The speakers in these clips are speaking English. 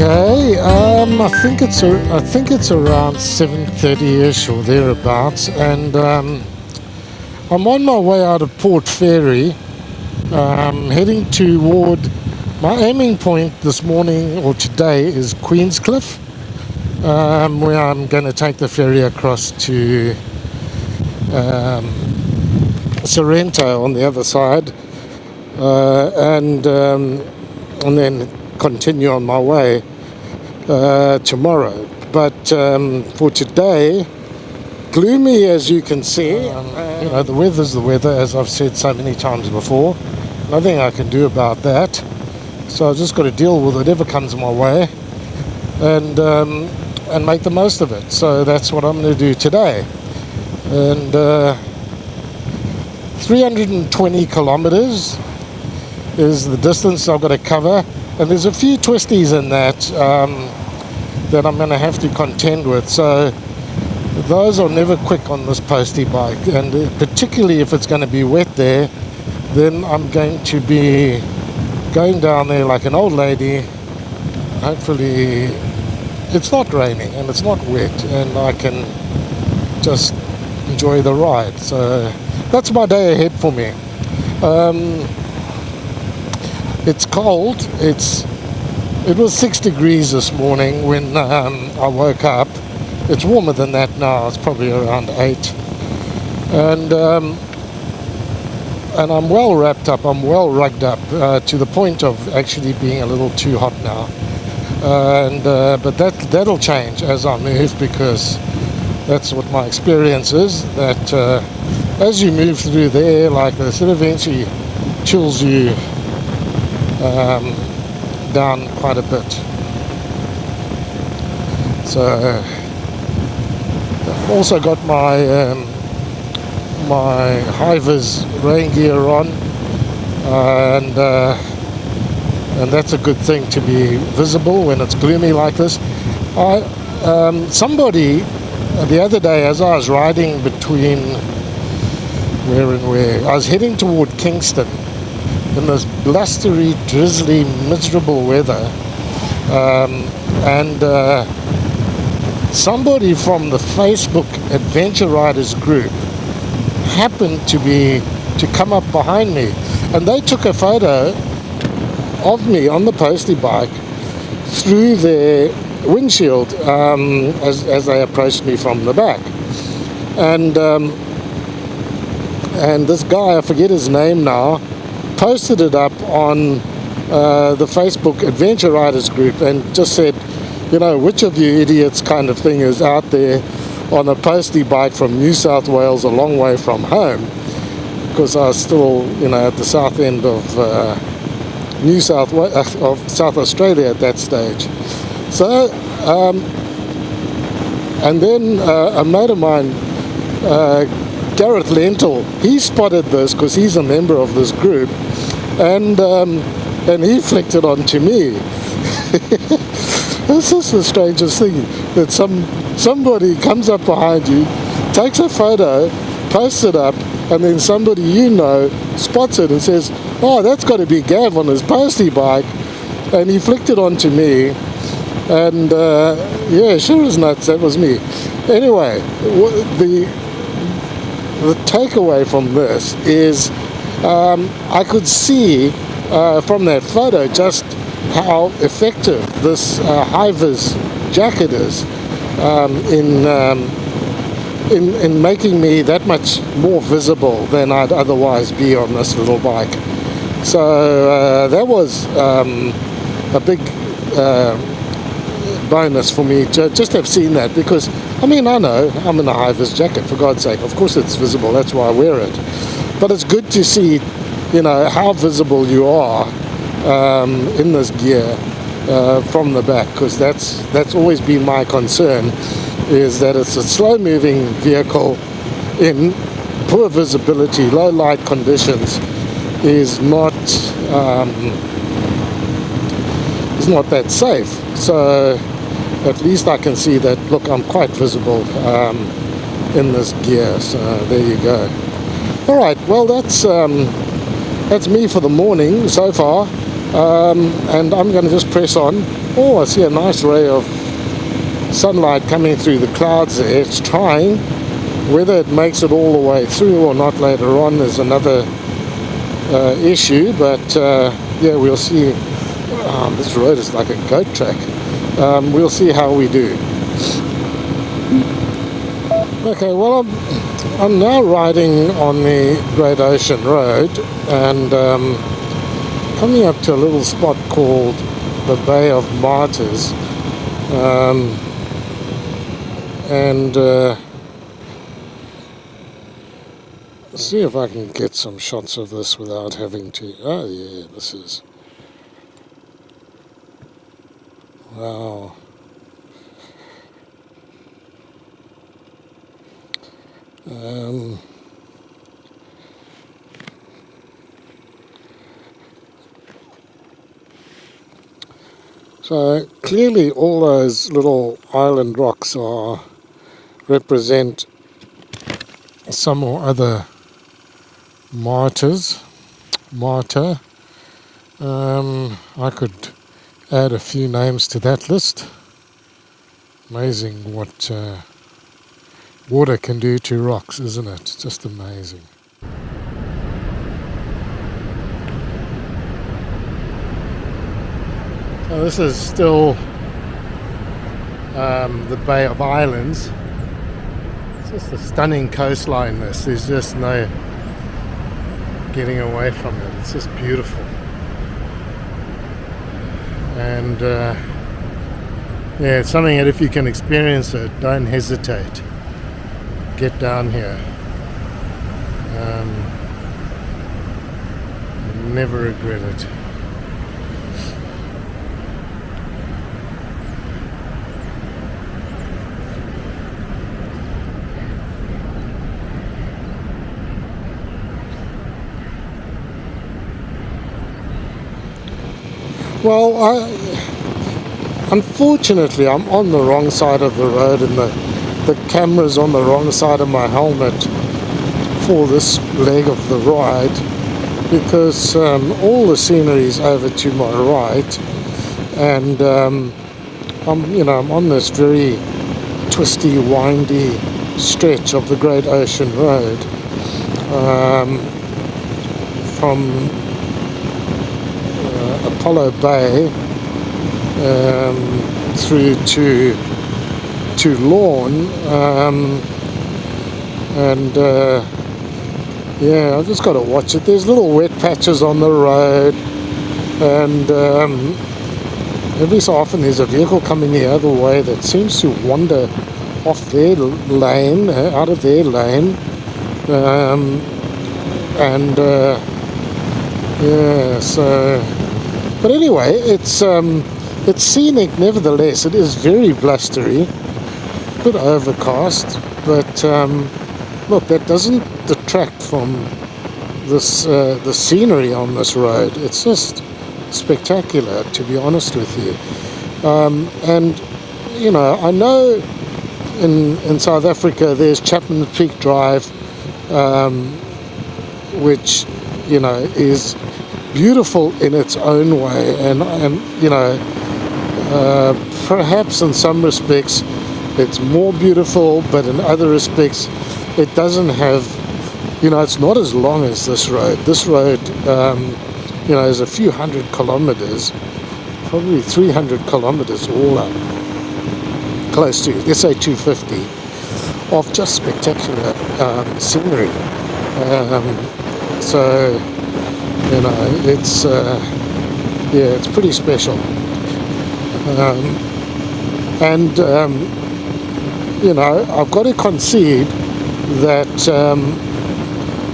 Okay, I think it's around 7:30ish or thereabouts, and I'm on my way out of Port Ferry, heading toward my aiming point this morning or today is Queenscliff, where I'm going to take the ferry across to Sorrento on the other side, and then continue on my way tomorrow. But for today, gloomy as you can see. The weather's the weather, as I've said so many times before. Nothing I can do about that. So I've just got to deal with whatever comes my way and make the most of it. So that's what I'm going to do today. And 320 kilometers is the distance I've got to cover. And there's a few twisties in that that I'm going to have to contend with. So those are never quick on this Postie bike, and particularly if it's going to be wet there, then I'm going to be going down there like an old lady. Hopefully it's not raining and it's not wet, and I can just enjoy the ride. So that's my day ahead for me. It's cold. It was 6 degrees this morning when I woke up. It's warmer than that now. It's probably around 8. And I'm well wrapped up. I'm well rugged up to the point of actually being a little too hot now. But that'll change as I move, because that's what my experience is. That as you move through the air like this, it eventually chills you down quite a bit. So I've also got my my high-vis rain gear on, and that's a good thing to be visible when it's gloomy like this. Somebody the other day, as I was riding between where and where, I was heading toward Kingston in this blustery, drizzly, miserable weather, and somebody from the Facebook Adventure Riders group happened to come up behind me, and they took a photo of me on the Postie bike through their windshield as they approached me from the back. And this guy, I forget his name now, posted it up on the Facebook Adventure Riders group and just said, which of you idiots kind of thing is out there on a Postie bike from New South Wales, a long way from home, because I was still, at the south end of South Australia at that stage. So, and then a mate of mine, Gareth Lentil, he spotted this because he's a member of this group, and he flicked it on to me. This is the strangest thing, that somebody comes up behind you, takes a photo, posts it up, and then somebody spots it and says, "Oh, that's got to be Gav on his Postie bike," and he flicked it on to me, and sure as nuts, that was me. Anyway, the takeaway from this is I could see from that photo just how effective this high-vis jacket is in making me that much more visible than I'd otherwise be on this little bike. So that was a big bonus for me to just have seen that, because I know I'm in a high-vis jacket, for God's sake. Of course it's visible, that's why I wear it. But it's good to see, how visible you are in this gear from the back, because that's always been my concern, is that it's a slow-moving vehicle in poor visibility, low light conditions, is not that safe. So at least I can see that, look, I'm quite visible in this gear. So there you go. All right, well, that's me for the morning so far, and I'm going to just press on. Oh, I see a nice ray of sunlight coming through the clouds there. It's trying. Whether it makes it all the way through or not later on is another issue, but yeah, we'll see. This road is like a goat track. We'll see how we do. Okay, well, I'm now riding on the Great Ocean Road and coming up to a little spot called the Bay of Martyrs, and see if I can get some shots of this without having to. Oh yeah, this is, wow. So clearly all those little island rocks represent some or other martyr. I could add a few names to that list. Amazing what water can do to rocks, isn't it? Just amazing. So this is still the Bay of Islands. It's just a stunning coastline, this. There's just no getting away from it. It's just beautiful. And yeah, it's something that if you can experience it, don't hesitate. Get down here. Never regret it. Well, unfortunately, I'm on the wrong side of the road, and the camera's on the wrong side of my helmet for this leg of the ride, because all the scenery is over to my right, and I'm on this very twisty, windy stretch of the Great Ocean Road from Apollo Bay through to Lawn, and yeah, I've just got to watch it. There's little wet patches on the road, and every so often there's a vehicle coming the other way that seems to wander off their lane, out of their lane, and yeah, so. But anyway, it's scenic nevertheless. It is very blustery, a bit overcast, but look, that doesn't detract from this the scenery on this road. It's just spectacular, to be honest with you. And you know, I know in South Africa there's Chapman Peak Drive, which is beautiful in its own way, and perhaps in some respects it's more beautiful, but in other respects it doesn't have, it's not as long as this road. This road, is a few hundred kilometers, probably 300 kilometers all up, close to, let's say 250, of just spectacular scenery. So it's it's pretty special, and I've got to concede that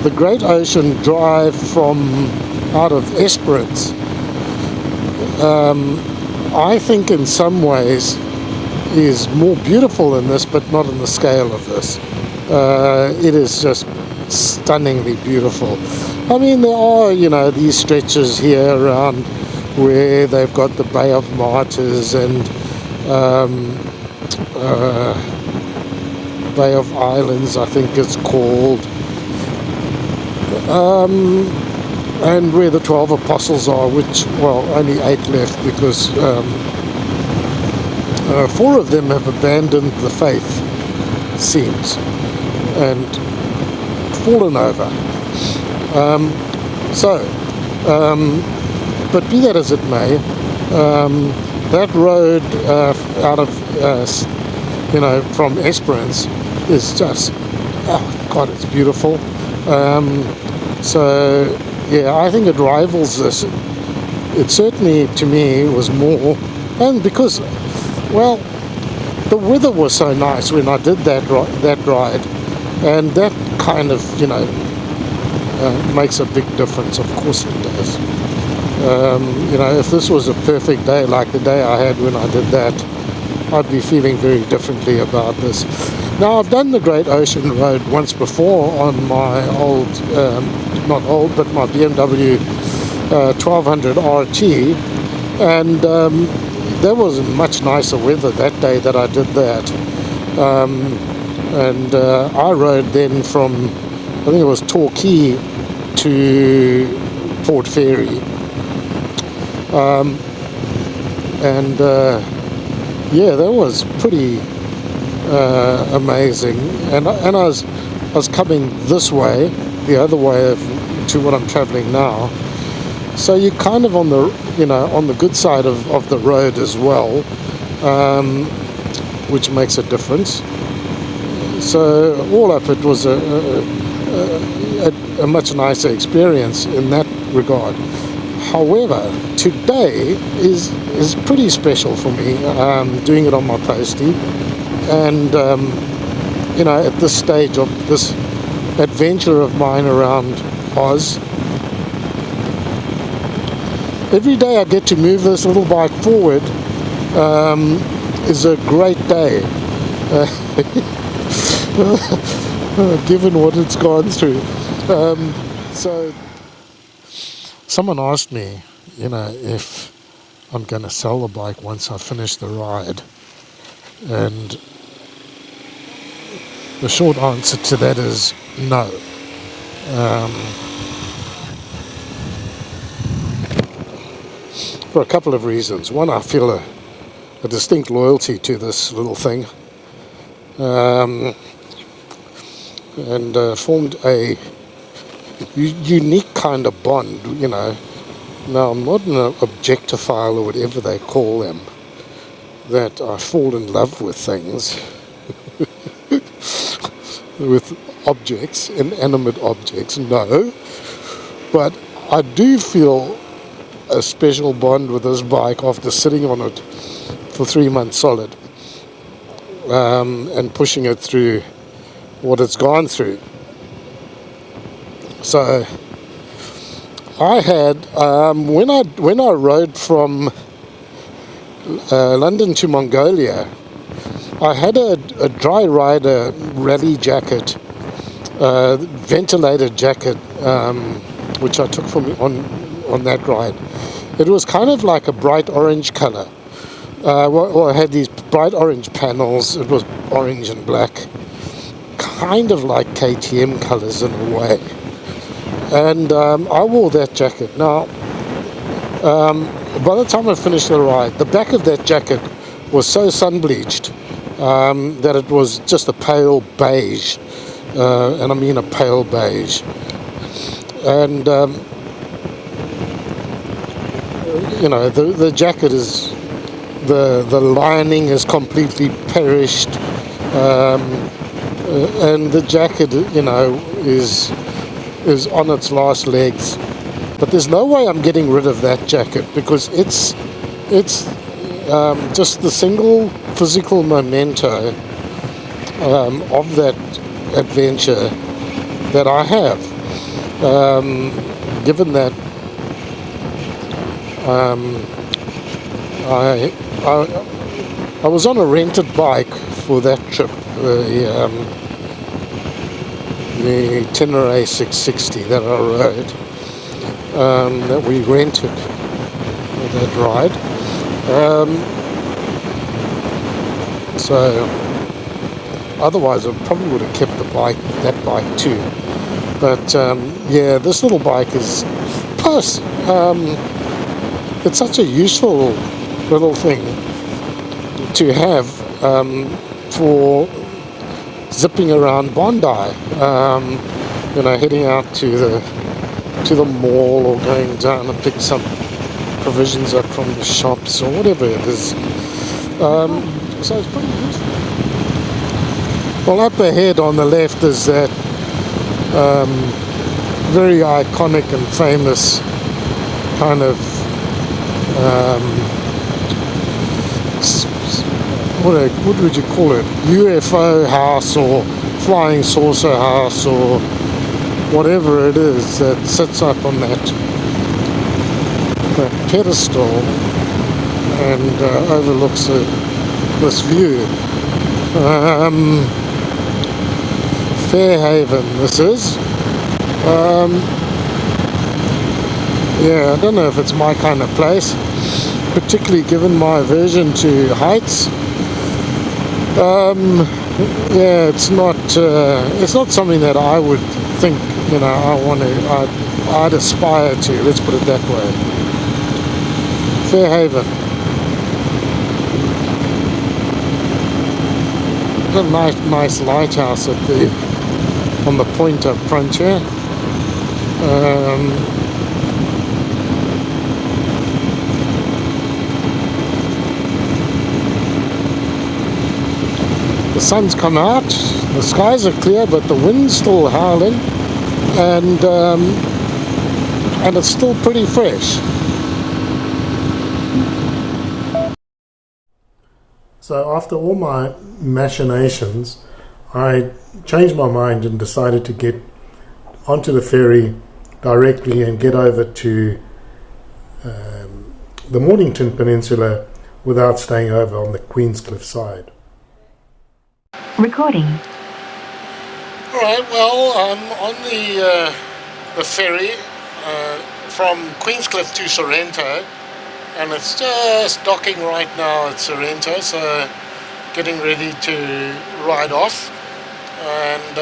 the Great Ocean Drive from out of Esperance, I think in some ways is more beautiful than this, but not on the scale of this. It is just stunningly beautiful. I mean, there are, these stretches here around where they've got the Bay of Martyrs and Bay of Islands, I think it's called, and where the 12 Apostles are, which, well, only 8 left because 4 of them have abandoned the faith, seems, and fallen over. But be that as it may, that road out of, from Esperance is just, oh God, it's beautiful. I think it rivals this. It certainly, to me, was more, and because, well, the weather was so nice when I did that ride, and that kind of, makes a big difference. Of course it does. If this was a perfect day like the day I had when I did that, I'd be feeling very differently about this. Now, I've done the Great Ocean Road once before on my old, not old, but my BMW 1200 RT, and there was much nicer weather that day that I did that. I rode then from, I think it was Torquay to Port Fairy. That was pretty amazing. And I was coming this way, the other way to what I'm traveling now. So you're kind of on the good side of the road as well, which makes a difference. So all up, it was a much nicer experience in that regard. However, today is pretty special for me, doing it on my Postie, and at this stage of this adventure of mine around Oz. Every day I get to move this little bike forward is a great day, given what it's gone through. So someone asked me, if I'm going to sell the bike once I finish the ride, and the short answer to that is no. For a couple of reasons. One, I feel a distinct loyalty to this little thing, and formed a unique kind of bond, Now, I'm not an objectophile or whatever they call them, that I fall in love with things, with objects, inanimate objects, no. But I do feel a special bond with this bike after sitting on it for 3 months solid, and pushing it through what it's gone through. So I had, when I rode from London to Mongolia, I had a dry rider rally jacket, ventilated jacket, which I took from on that ride. It was kind of like a bright orange color. It had these bright orange panels. It was orange and black, kind of like KTM colors in a way. And I wore that jacket. Now, by the time I finished the ride, the back of that jacket was so sun-bleached that it was just a pale beige, and I mean a pale beige. And the jacket is, the lining is completely perished, and the jacket, is on its last legs. But there's no way I'm getting rid of that jacket, because it's just the single physical memento of that adventure that I have. Given that I was on a rented bike for that trip, the Tenere 660 that I rode, that we rented for that ride. So otherwise I probably would have kept that bike too. But this little bike is, plus it's such a useful little thing. to have for zipping around Bondi, heading out to the mall or going down and pick some provisions up from the shops or whatever it is. So it's pretty useful. Well, up ahead on the left is that very iconic and famous kind of what would you call it? UFO house or flying saucer house or whatever it is that sits up on that pedestal and overlooks this view. Fairhaven this is. Yeah, I don't know if it's my kind of place, particularly given my aversion to heights. Yeah, it's not something that I would think, I'd aspire to, let's put it that way. Fairhaven. There's a nice lighthouse on the point up front here. The sun's come out, the skies are clear, but the wind's still howling, and it's still pretty fresh. So after all my machinations, I changed my mind and decided to get onto the ferry directly and get over to the Mornington Peninsula without staying over on the Queenscliff side. Recording. Alright, well, I'm on the ferry from Queenscliff to Sorrento, and it's just docking right now at Sorrento, so getting ready to ride off and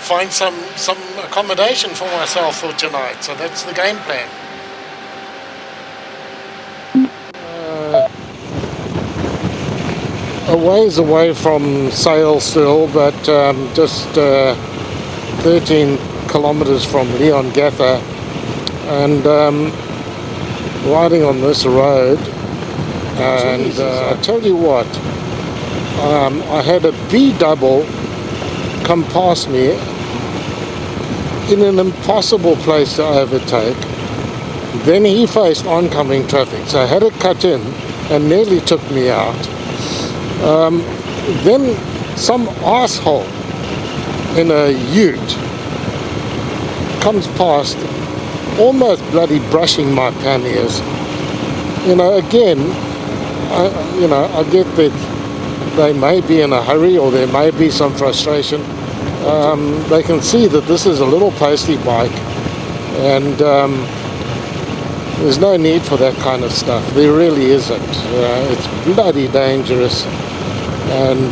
find some accommodation for myself for tonight. So that's the game plan. A ways away from sail still, but just 13 kilometers from Leongatha, and riding on this road, and I tell you what, I had a B-double come past me in an impossible place to overtake. Then he faced oncoming traffic, so I had it cut in and nearly took me out. Then some asshole in a ute comes past, almost bloody brushing my panniers. Again, I get that they may be in a hurry or there may be some frustration. They can see that this is a little postie bike, and there's no need for that kind of stuff. There really isn't. It's bloody dangerous and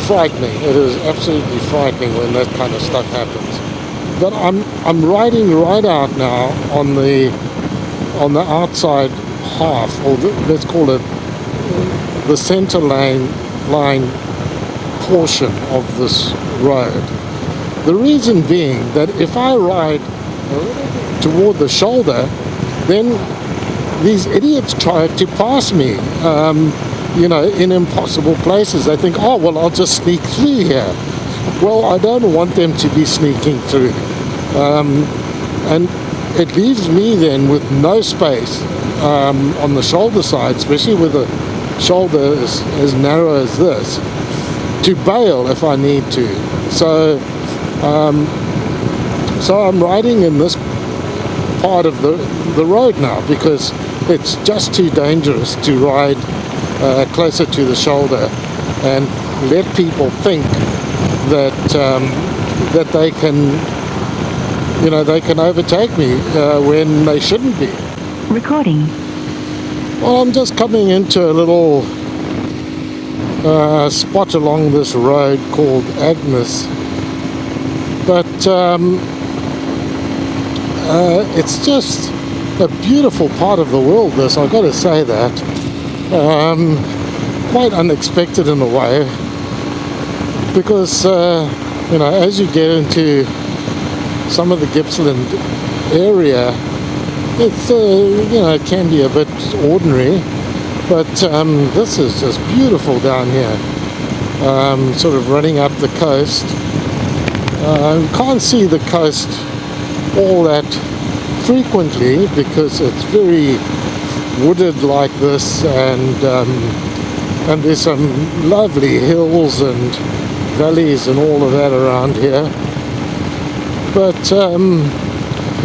frightening. It is absolutely frightening when that kind of stuff happens. But I'm riding right out now on the outside half, or let's call it the center line portion of this road. The reason being that if I ride toward the shoulder, then these idiots try to pass me, in impossible places. They think, oh, well, I'll just sneak through here. Well, I don't want them to be sneaking through. And it leaves me then with no space on the shoulder side, especially with a shoulder as narrow as this, to bail if I need to. So I'm riding in this part of the road now because it's just too dangerous to ride closer to the shoulder and let people think that they can overtake me when they shouldn't be. Recording. Well, I'm just coming into a little spot along this road called Agnes, but it's just a beautiful part of the world, this, I've got to say that. quite unexpected in a way, because as you get into some of the Gippsland area, it's it can be a bit ordinary, but this is just beautiful down here. Sort of running up the coast. Can't see the coast all that frequently because it's very wooded like this, and there's some lovely hills and valleys and all of that around here. But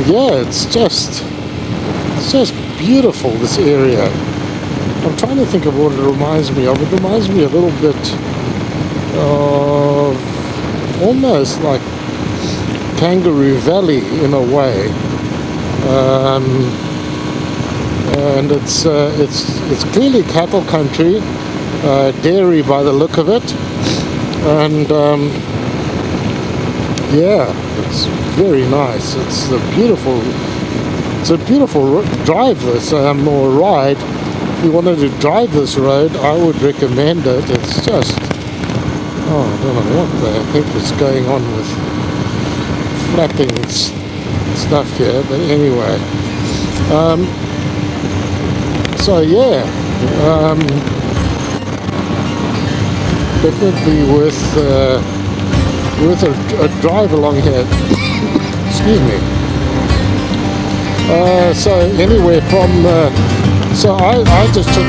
yeah, it's just beautiful, this area. I'm trying to think of what it reminds me of. It reminds me a little bit of almost like Kangaroo Valley in a way, and it's clearly cattle country, dairy by the look of it, and yeah, it's very nice. It's a beautiful drive this, or ride. If you wanted to drive this road, I would recommend it. It's just, I don't know what the heck is going on with flapping stuff here, but anyway. So yeah, definitely worth a drive along here. Excuse me. So anyway, so I just took a